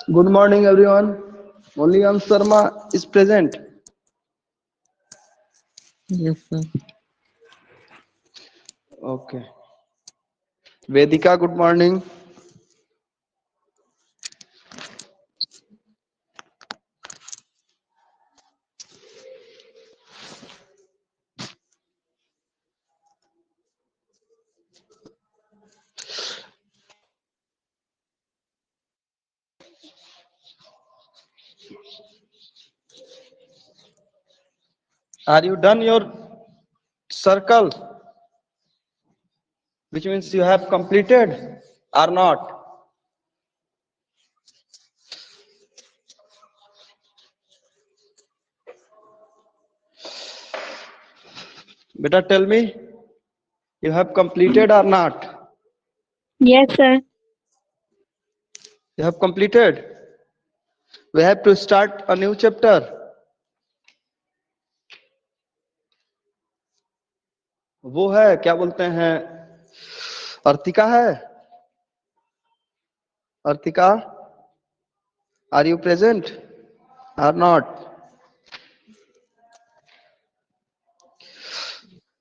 Good morning, everyone. Only Sharma is present. Yes, sir. Okay. Vedika, good morning. Are you done your circle? Which means you have completed or not? Beta, tell me, you have completed or not? Yes, sir. You have completed. We have to start a new chapter. वो है क्या बोलते हैं, अर्तिका है. Artika, are you present or not?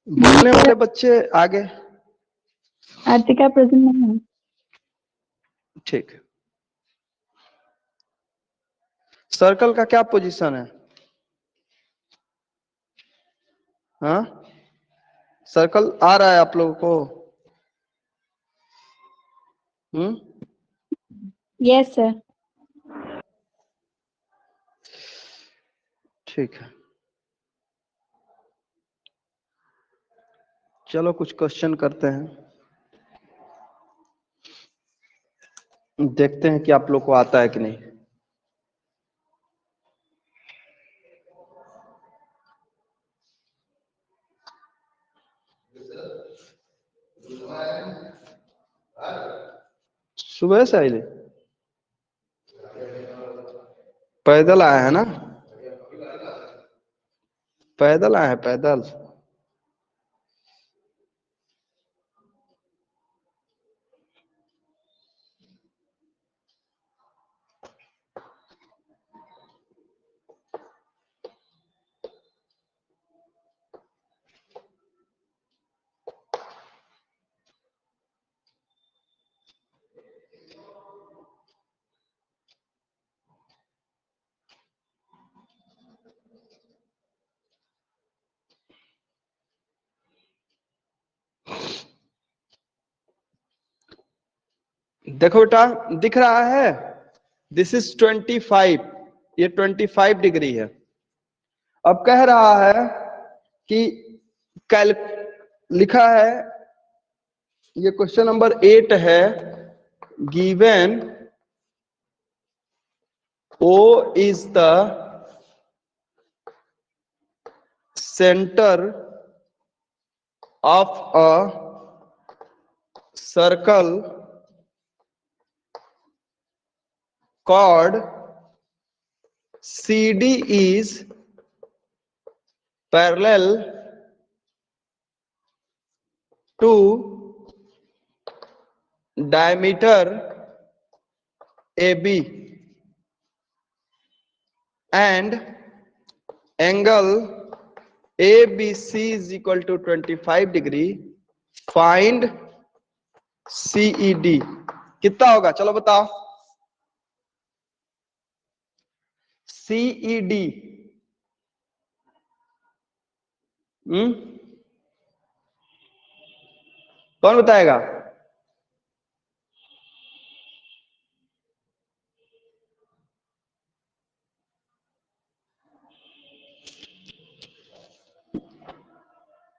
बोलने वाले बच्चे आगे. आर्तिका प्रेजेंट नहीं है. ठीक है. सर्कल का क्या पोजीशन है? हाँ, सर्कल आ रहा है आप लोगों को? Yes sir. ठीक है, चलो कुछ क्वेश्चन करते हैं, देखते हैं कि आप लोग को आता है कि नहीं. सुबह से आए पैदल आए हैं ना? पैदल आए हैं, पैदल. देखो बेटा, दिख रहा है, दिस इज 25, ये 25 डिग्री है. अब कह रहा है कि कैल लिखा है, ये क्वेश्चन नंबर 8 है. Given O is the center of a circle chord CD is parallel to diameter AB and angle ABC is equal to 25 degree. Find CED. कितना होगा, चलो बताओ. CED कौन बताएगा?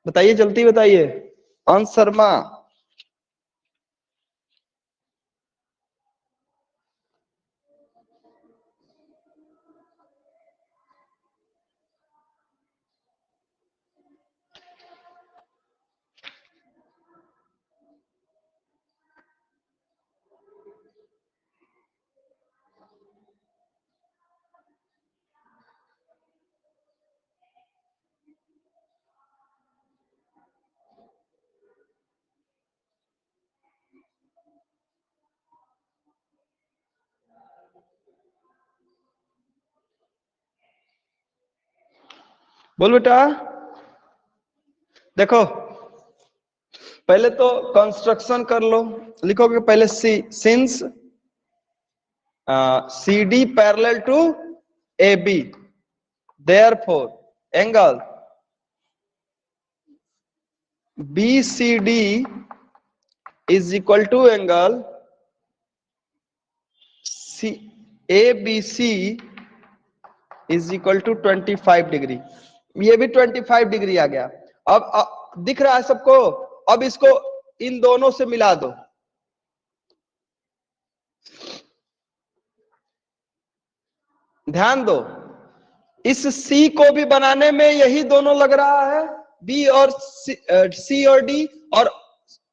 बताइए, जल्दी बताइए. अंश शर्मा. बोल बेटा। देखो पहले तो कंस्ट्रक्शन कर लो, लिखोगे पहले since CD parallel to AB, therefore angle BCD is equal to angle ABC is equal to 25 degree. ये भी 25 डिग्री आ गया। अब दिख रहा है सबको? अब इसको इन दोनों से मिला दो। ध्यान दो, इस C को भी बनाने में यही दोनों लग रहा है, B और C और D, और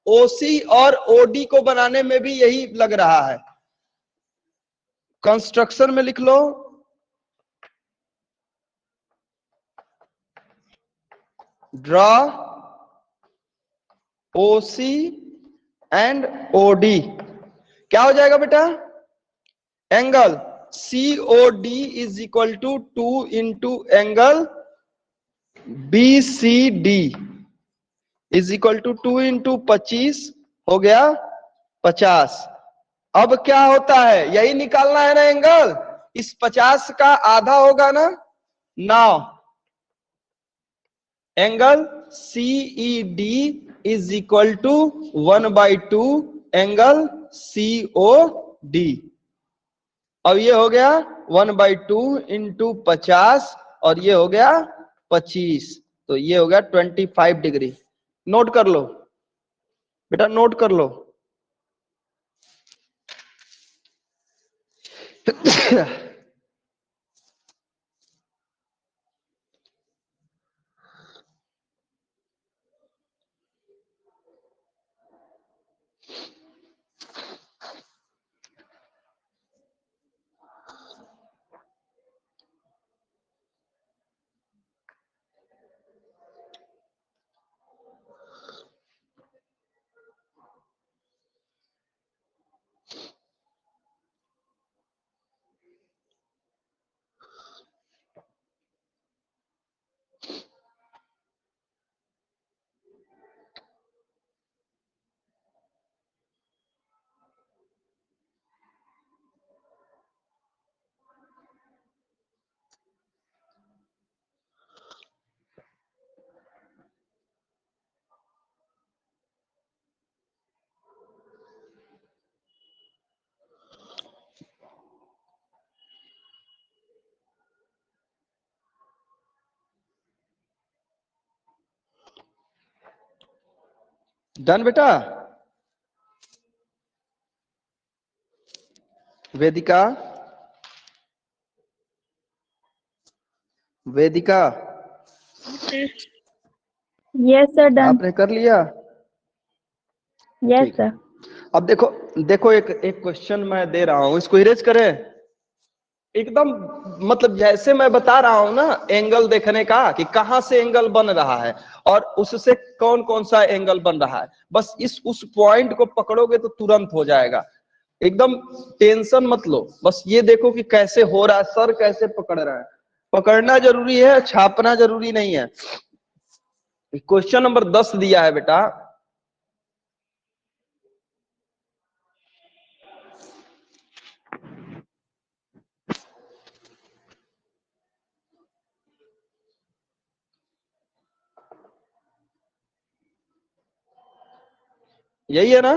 OC और OD को बनाने में भी यही लग रहा है। कंस्ट्रक्शन में लिख लो, ड्रॉ OC एंड OD। क्या हो जाएगा बेटा? Angle COD is equal to 2 into angle BCD is equal to 2 into 25 हो गया 50। अब क्या होता है, यही निकालना है ना एंगल। इस 50 का आधा होगा ना 9। Angle CED is equal to 1/2 angle COD। अब ये हो गया 1/2 इंटू 50 और ये हो गया 25, तो ये हो गया 25 डिग्री। नोट कर लो बेटा, नोट कर लो। डन बेटा। वेदिका, वेदिका यस सर, डन। आपने कर लिया? यस ठीक। सर। अब देखो देखो, एक क्वेश्चन मैं दे रहा हूं, इसको इरेज करें। एकदम मतलब जैसे मैं बता रहा हूं ना, एंगल देखने का कि कहां से एंगल बन रहा है और उससे कौन कौन सा एंगल बन रहा है, बस उस पॉइंट को पकड़ोगे तो तुरंत हो जाएगा। एकदम टेंशन मत लो, बस ये देखो कि कैसे हो रहा है, सर कैसे पकड़ रहा है। पकड़ना जरूरी है, छापना जरूरी नहीं है। क्वेश्चन नंबर 10 दिया है बेटा। यही है ना?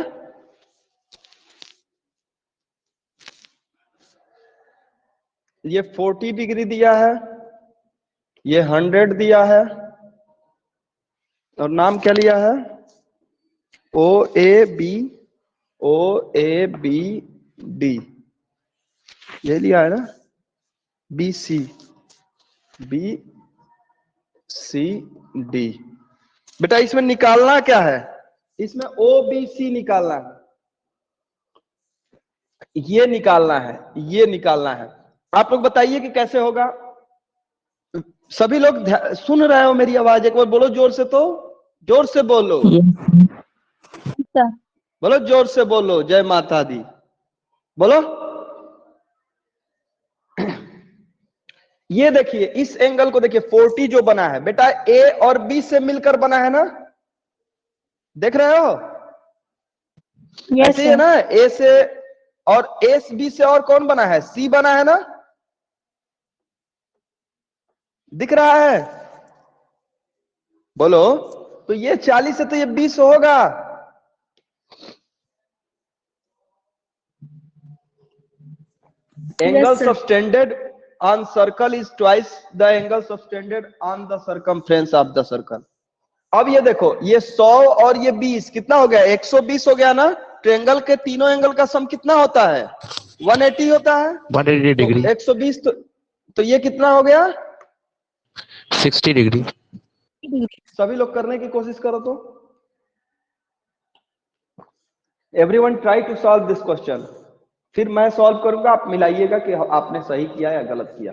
ये 40 डिग्री दिया है, ये 100 दिया है, और नाम क्या लिया है? OAB OABD, ये लिया है ना? BC BCD। बेटा इसमें निकालना क्या है? इसमें OBC निकालना है, ये निकालना है, ये निकालना है। आप लोग बताइए कि कैसे होगा। सभी लोग सुन रहे हो मेरी आवाज? एक बार बोलो जोर से, तो जोर से बोलो, सर। बोलो जोर से बोलो, जय माता दी बोलो। ये देखिए इस एंगल को देखिए 40 जो बना है बेटा ए और बी से मिलकर बना है ना, देख रहे हो? Yes, ऐसे ही है sir. ना, ए से और एस बी से और कौन बना है? सी बना है ना, दिख रहा है? बोलो। तो ये 40 है तो ये 20 होगा। Yes, Angles sir. subtended on circle is twice the angle subtended on the circumference of the circle. अब ये देखो, ये 100 और ये 20 कितना हो गया? 120 हो गया ना। ट्रायंगल के तीनों एंगल का सम कितना होता है? 180 होता है। 180 तो डिग्री 120 तो ये कितना हो गया? 60 डिग्री। सभी लोग करने की कोशिश करो तो। Everyone try to solve this question. फिर मैं सॉल्व करूंगा, आप मिलाइएगा कि आपने सही किया या गलत किया।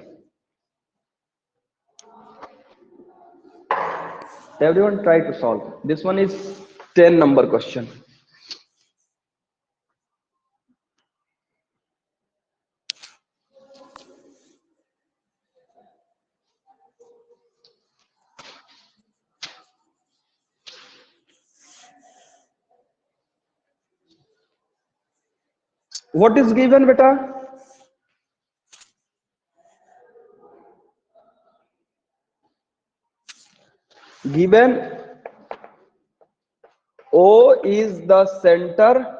Everyone try to solve. This one is 10 number question. What is given beta? Given O is the center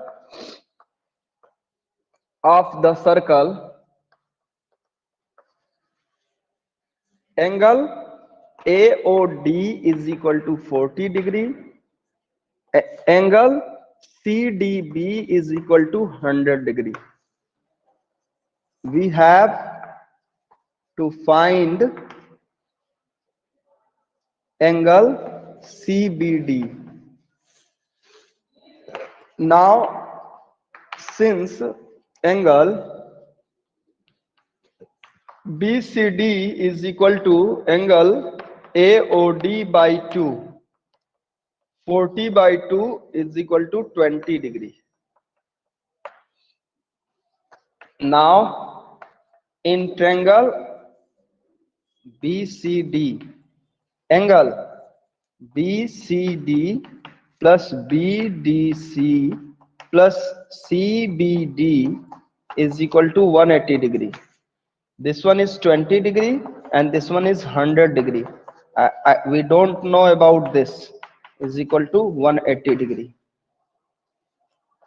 of the circle. Angle AOD is equal to 40 degree. Angle CDB is equal to 100 degree. We have to find angle CBD. Now, since angle BCD is equal to angle AOD by 2, 40 by 2 is equal to 20 degree. Now, in triangle BCD, angle BCD plus BDC plus CBD is equal to 180 degree. This one is 20 degree and this one is 100 degree. We don't know about this. Is equal to 180 degree.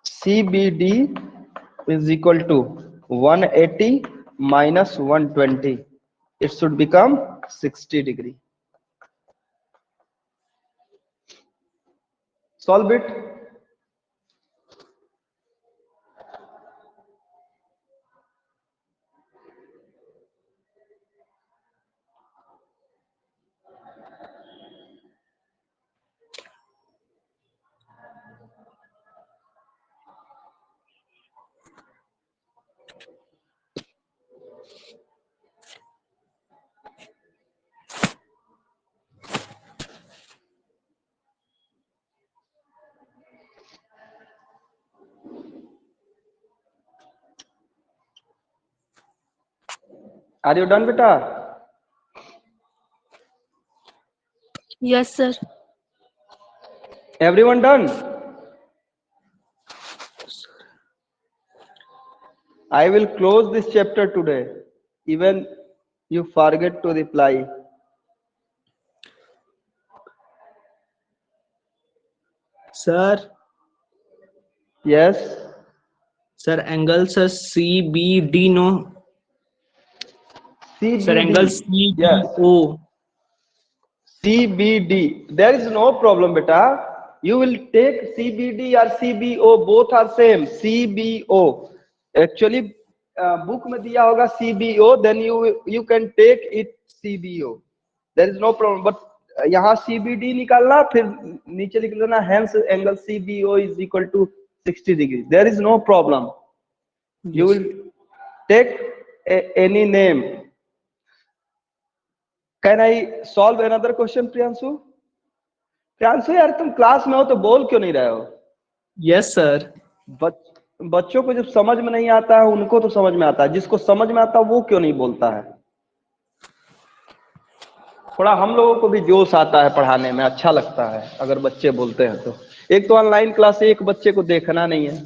CBD is equal to 180 minus 120. It should become 60 degree. Solve it. Are you done, beta? Yes, sir. Everyone done? I will close this chapter today. Even you forget to reply. Sir, Yes. sir, angle sir CBD no. CBD. Sir, angle Yes. CBO. CBD. There is no problem, beta. You will take CBD or CBO. Both are same. CBO. Actually, book में दिया होगा CBO. Then you can take it CBO. There is no problem. But यहाँ CBD निकालना, फिर नीचे लिख लेना. Hence, angle CBO is equal to 60 degree. There is no problem. You will take any name. Can I solve another question, Priyanshu? Priyanshu, यार तुम class में हो तो बोल क्यों नहीं रहे हो? Yes, sir. बच्चों को जब समझ में नहीं आता है उनको तो समझ में आता है, जिसको समझ में आता है वो क्यों नहीं बोलता है? थोड़ा हम लोगों को भी जोश आता है पढ़ाने में, अच्छा लगता है अगर बच्चे बोलते हैं तो। एक तो ऑनलाइन क्लास एक बच्चे को देखना नहीं है,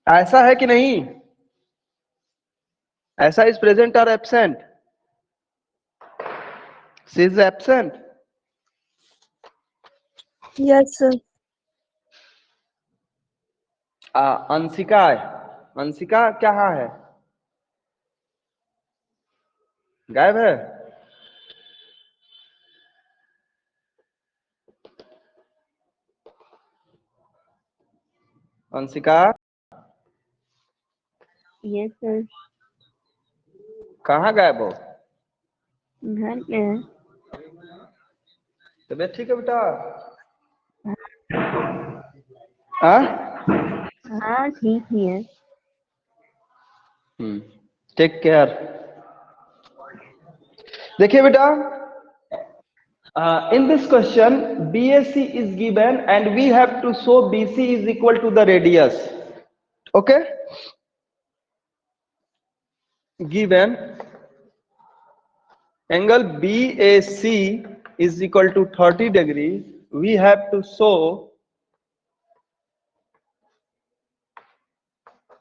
ऐसा है कि नहीं? ऐसा इज प्रेजेंट और absent? She is absent. Yes, sir. Anshika है, अंशिका कहाँ है? गायब है? Anshika Yes, sir. कहाँ गायब हो? घर में है। तबीयत ठीक है बेटा? हाँ, हाँ ठीक ही है। Take care. देखिए बेटा, in this question BAC is given and we have to show BC is equal to the radius. Okay, given angle BAC is equal to 30 degree, we have to show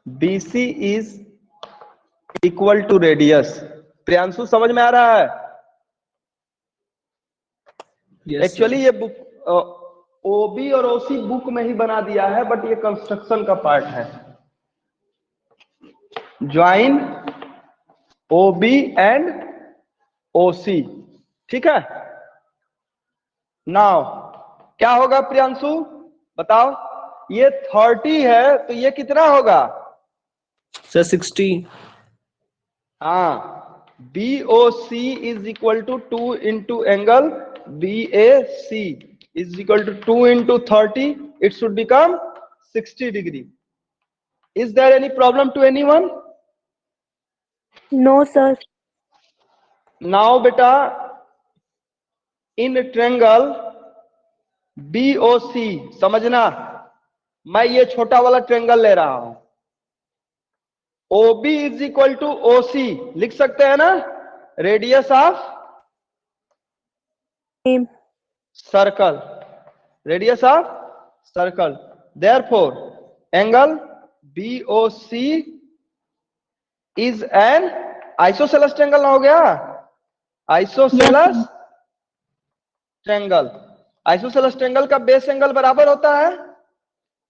BC is equal to radius. Priyanshu समझ में आ रहा है? Yes, actually sir. ये book ओबी और ओसी book में ही बना दिया है, बट ये कंस्ट्रक्शन का पार्ट है। ज्वाइन ओबी एंड ओसी, ठीक है। नाउ क्या होगा प्रियांशु बताओ? ये 30 है तो ये कितना होगा? Sir, 60. हाँ, BOC is equal to 2 into angle BAC is equal to 2 into 30. It should become 60 degree. Is there any problem to anyone? No, sir. Now beta, in triangle BOC समझना, मैं ये छोटा वाला ट्रायंगल ले रहा हूं। OB is equal to OC लिख सकते हैं ना, radius of Same. Circle, radius of circle. Therefore angle BOC is an isosceles triangle. ना हो गया आइसोसेलेस ट्रायंगल। आइसोसेलेस ट्रायंगल का बेस एंगल बराबर होता है,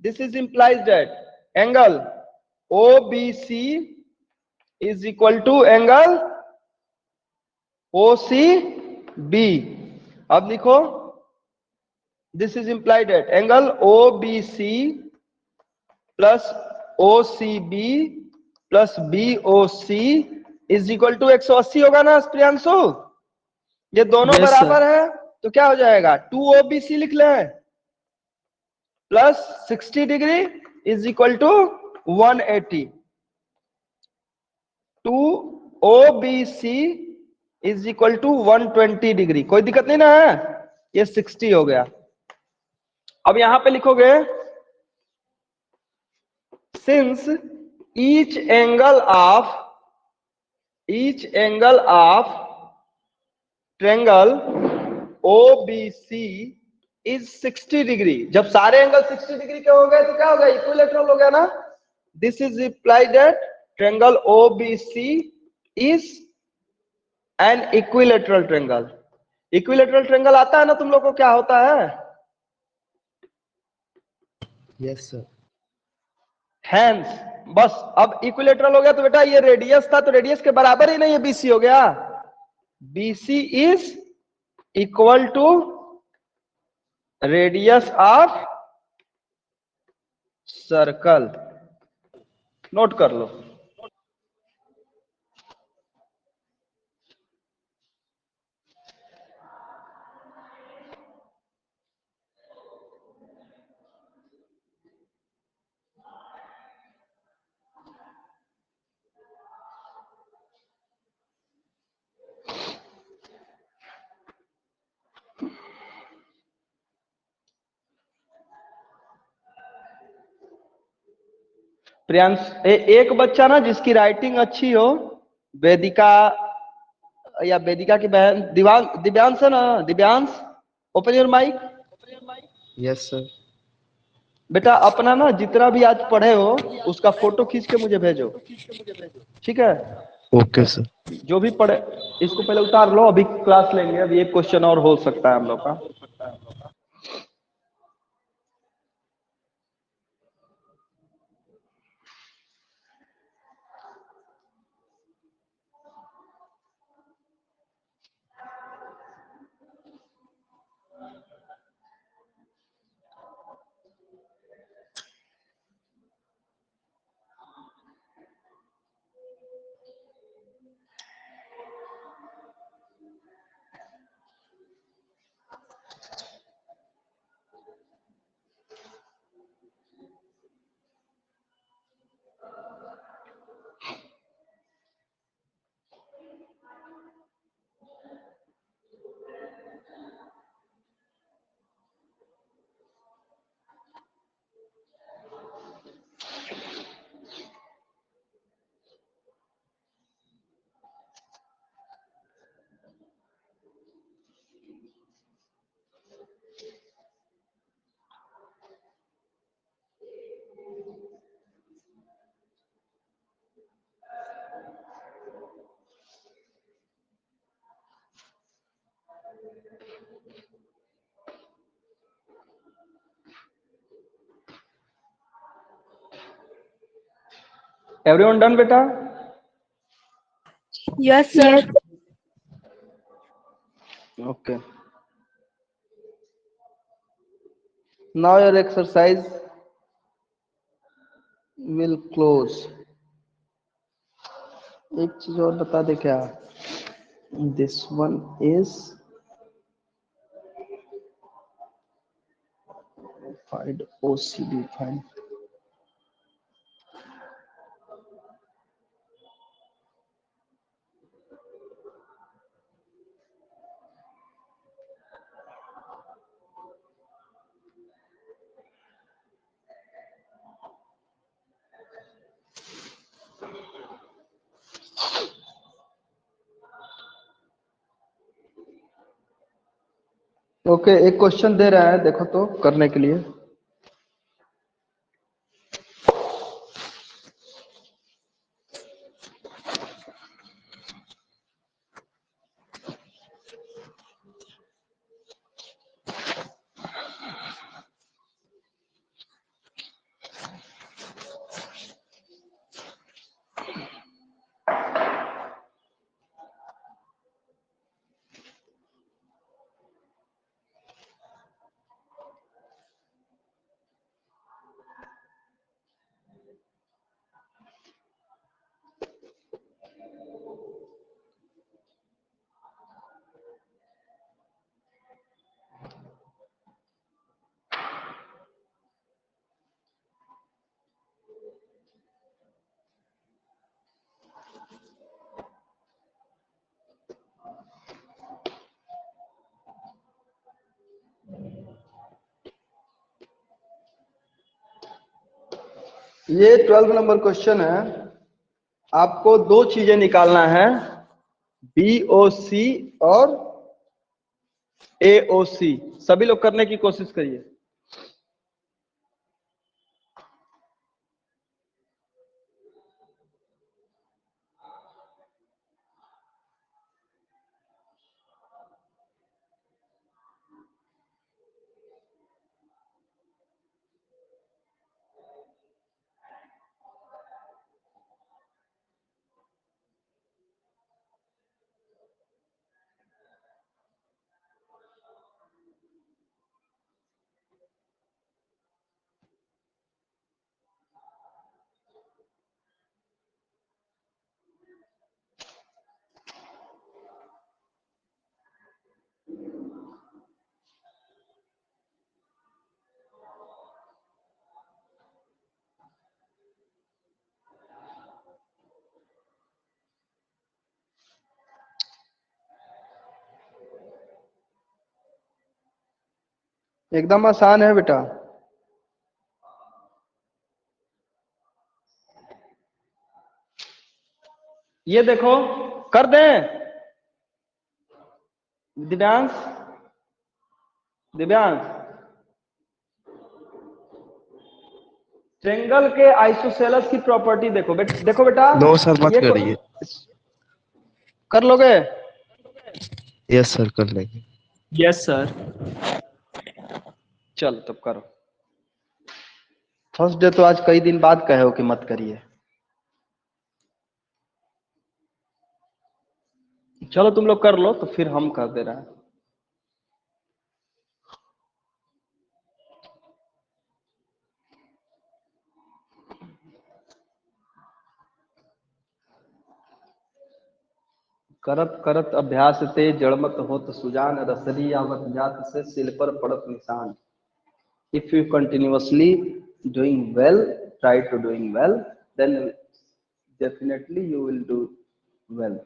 this is implies that angle OBC is equal to angle OCB। अब लिखो, this is implied at angle OBC plus OCB plus BOC is equal to 180 होगा ना प्रियांशु? ये दोनों Yes, बराबर sir. है तो क्या हो जाएगा? 2OBC लिख लें plus 60 degree is equal to 180। 2OBC is equal to 120 degree. कोई दिक्कत नहीं ना है? ये 60 हो गया। अब यहां पे लिखोगे, since each angle of triangle OBC is 60 degree. जब सारे एंगल 60 डिग्री के हो गए तो क्या हो गया? इक्विलेटरल हो गया ना। This is implied that triangle OBC is an equilateral triangle. Equilateral triangle आता है ना तुम लोग को? क्या होता है? Yes, sir. हैंस। बस अब इक्विलेटरल हो गया तो बेटा ये रेडियस था तो रेडियस के बराबर ही नहीं, ये BC हो गया। BC is equal to radius of circle. Note कर लो। प्रियांश एक बच्चा ना जिसकी राइटिंग अच्छी हो, वेदिका या वेदिका की बहन दिव्यांश है ना? Divyansh, open your mic. Yes sir. बेटा अपना ना जितना भी आज पढ़े हो उसका फोटो खींच के मुझे भेजो, ठीक है? Okay sir. जो भी पढ़े इसको पहले उतार लो, अभी क्लास लेंगे, अभी एक क्वेश्चन और हो सकता है हम लोग का। एवरीवन डन बेटा? Yes sir. Okay. Now your exercise will close. एक चीज और बता दे क्या? This one is find OCD find. Okay, एक क्वेश्चन दे रहा है, देखो तो करने के लिए। ये 12 नंबर क्वेश्चन है। आपको दो चीजें निकालना है, BOC और AOC। सभी लोग करने की कोशिश करिए। एकदम आसान है बेटा। ये देखो, कर दें? दिव्यांश, दिव्यांश, ट्रेंगल के आइसोसेलेस की प्रॉपर्टी देखो देखो बेटा। नो सर मत ये करिए। कर लोगे? यस सर कर लेंगे। Yes, sir. चल तब करो। फर्स्ट डे तो आज कई दिन बाद कहे हो कि मत करिए। चलो तुम लोग कर लो तो फिर हम कर दे रहे हैं। करत करत अभ्यास ते जड़मत होत सुजान, रसरी आवत जात से सिल पर पड़त निशान। If you continuously doing well, try to doing well, then definitely you will do well.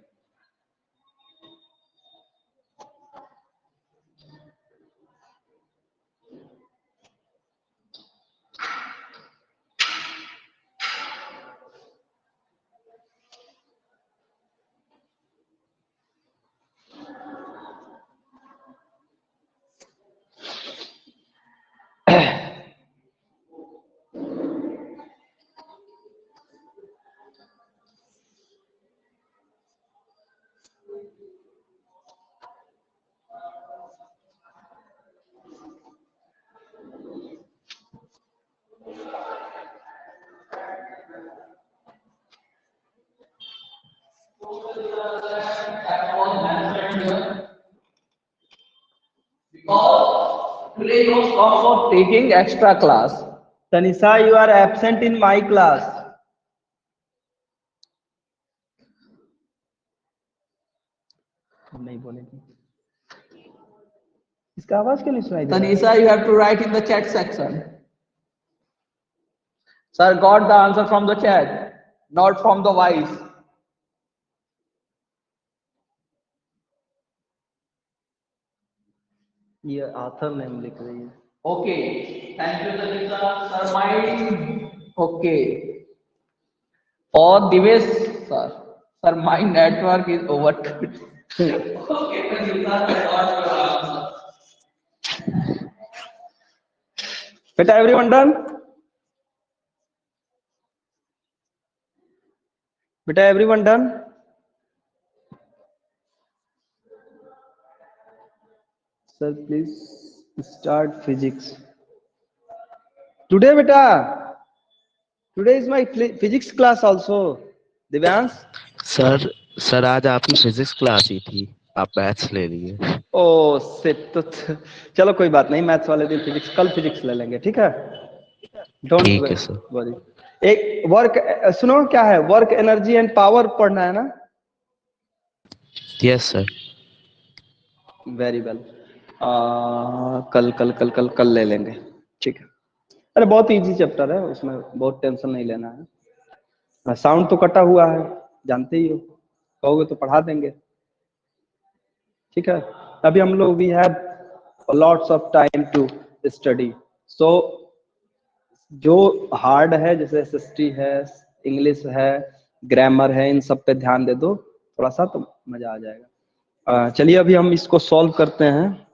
Today you come for taking extra class. Tanisha, you are absent in my class. नहीं बोलेगी। इसका आवाज क्यों नहीं सुनाई दे रहा है? Tanisha, you have to write in the chat section. Sir got the answer from the chat, not from the voice. ये author name लिख रही है। Okay. Thank you, Tanisha. Sir, my okay. For Divesh, sir. Sir, my network is overloaded. Okay, Tanisha, I got your answer. बेटा everyone done? बेटा everyone done? Sir, please start physics. Today, beta. Today is my physics class also. Divyansh. Sir आज आपकी physics class ही थी, आप maths ले लिए। ओ seat, तो चलो कोई बात नहीं, मैथ्स वाले दिन फिजिक्स, कल फिजिक्स ले लेंगे, ठीक है? डोंट ठीक है सर। वरी। एक वर्क, सुनो क्या है, वर्क एनर्जी एंड पावर पढ़ना है ना? Yes sir. Very well. कल कल कल कल कल ले लेंगे, ठीक है? अरे बहुत इजी चैप्टर है, उसमें बहुत टेंशन नहीं लेना है। साउंड तो कटा हुआ है, जानते ही हो, कहोगे तो पढ़ा देंगे, ठीक है? अभी हम लोग we have lots of time to study. So जो हार्ड है, जैसे एसएसटी है, इंग्लिश है, ग्रामर है, इन सब पे ध्यान दे दो थोड़ा सा, तो मजा आ जाएगा। चलिए अभी हम इसको सॉल्व करते हैं।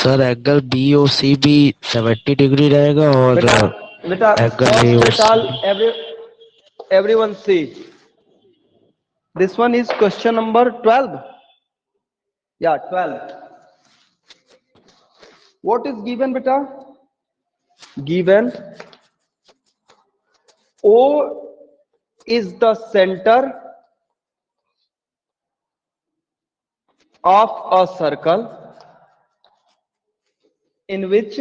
सर एंगल BOC भी 70 डिग्री रहेगा और बेटा angle first of all, everyone see, this one is question number 12. Yeah, 12. What is given, beta? Given O is the center of a circle in which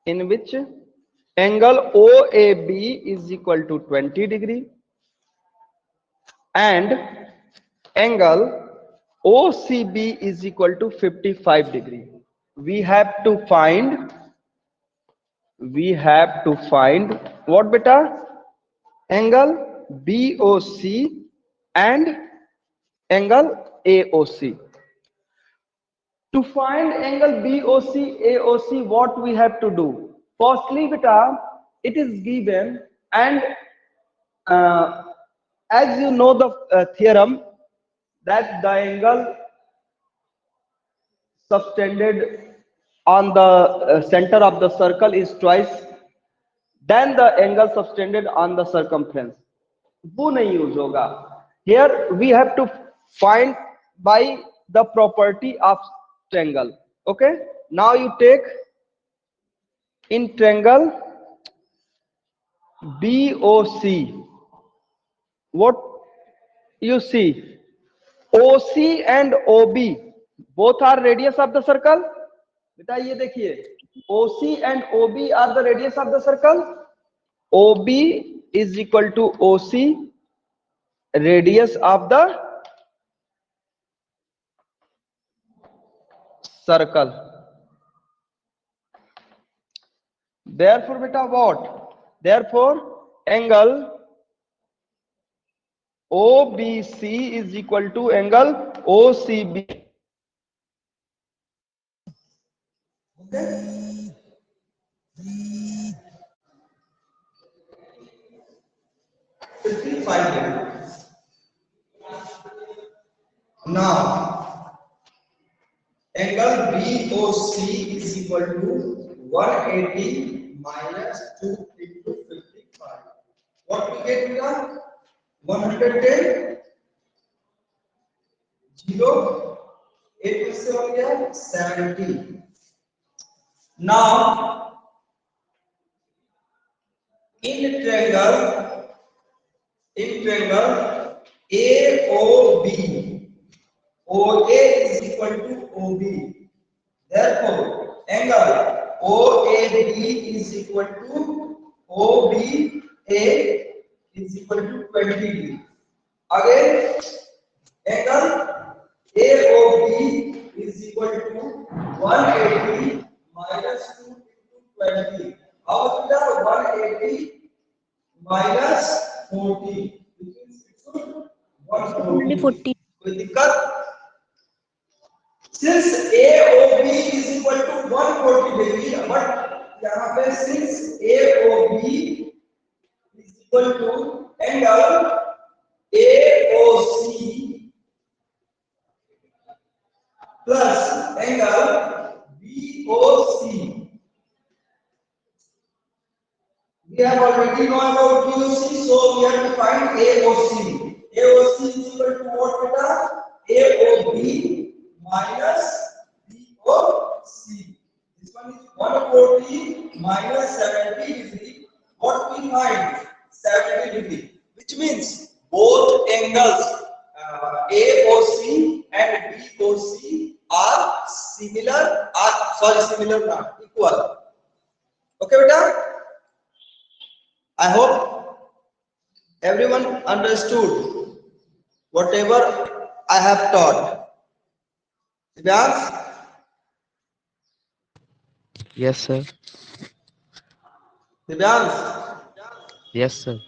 angle OAB is equal to 20 degree and angle OCB is equal to 55 degree. We have to find what, beta? Angle BOC and angle AOC. To find angle BOC AOC, what we have to do? Firstly, beta, it is given, and as you know the theorem that the angle subtended on the center of the circle is twice than the angle subtended on the circumference. वो नहीं use होगा. Here we have to find by the property of triangle. Okay, now you take in triangle BOC, what you see, OC and OB both are radius of the circle. बेटा ये देखिए, OC and OB are the radius of the circle. OB is equal to OC, radius of the circle. Therefore beta what? Therefore angle OBC is equal to angle OCB. Okay. 55 degrees. Now angle BOC is equal to 180 minus 2 into 55. What we get here? 110, 0, 8 से हो गया 70. Now in triangle AOB, OA is equal to OB. Therefore, angle OAB is equal to OBA is equal to 20 degree. Again, angle AOB is equal to 180 minus 2 into 20. How much is 180 minus 40? Which means it should 140. 40. कोई दिक्कत? Since AOB is equal to 140 degree, but यहाँ पे since AOB is equal to angle AOC plus angle BOC. We have already known about BOC, so we have to find AOC. AOC is equal to what beta? AOB minus BOC. This one is 140 minus 70 degree. What we find? 70 degree. Which means both angles AOC and BOC are similar. Similar not equal. Okay, beta. I hope everyone understood whatever I have taught. Divyansh? Yes, sir. Divyansh? Yes, sir.